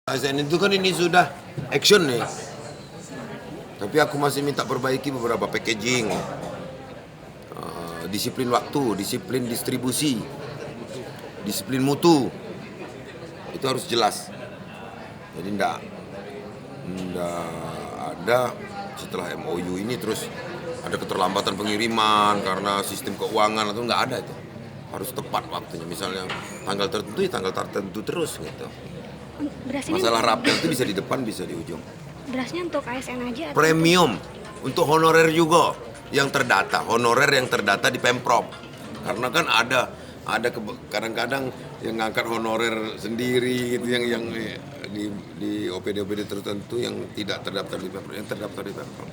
ASN itu kan ini sudah action nih, tapi aku masih minta perbaiki beberapa packaging, disiplin waktu, disiplin distribusi, disiplin mutu, itu harus jelas. Jadi ndak ada setelah MOU ini terus ada keterlambatan pengiriman karena sistem keuangan atau nggak ada itu. Harus tepat waktunya, misalnya tanggal tertentu ya tanggal tertentu terus gitu. Berasnya Masalah rapel itu bisa di depan bisa di ujung. berasnya untuk ASN aja atau Premium untuk honorer juga yang terdata, honorer yang terdata di Pemprov. Karena kan ada kadang-kadang yang ngangkat honorer sendiri gitu yang di OPD tertentu yang tidak terdaftar di Pemprov, yang terdaftar di Pemprov.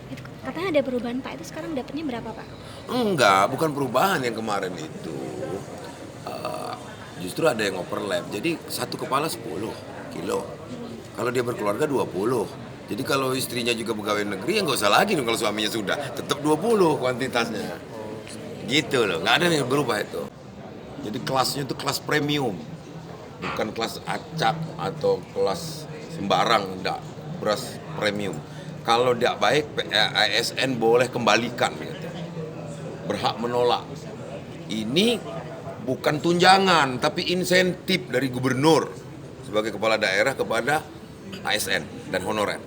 itu katanya ada perubahan Pak, itu sekarang dapatnya berapa Pak? Enggak, bukan perubahan yang kemarin itu. Justru ada yang overlap. Jadi satu kepala 10 kilo. Kalau dia berkeluarga 20. Jadi kalau istrinya juga pegawai negeri ya nggak usah lagi dong kalau suaminya sudah. Tetap 20 kuantitasnya. Gitu loh, nggak ada yang berubah itu. Jadi kelasnya itu kelas premium. Bukan kelas acak atau kelas sembarang, enggak. Beras premium. Kalau tidak baik, ASN boleh kembalikan gitu. Berhak menolak. Ini bukan tunjangan, tapi insentif dari gubernur sebagai kepala daerah kepada ASN dan honorer.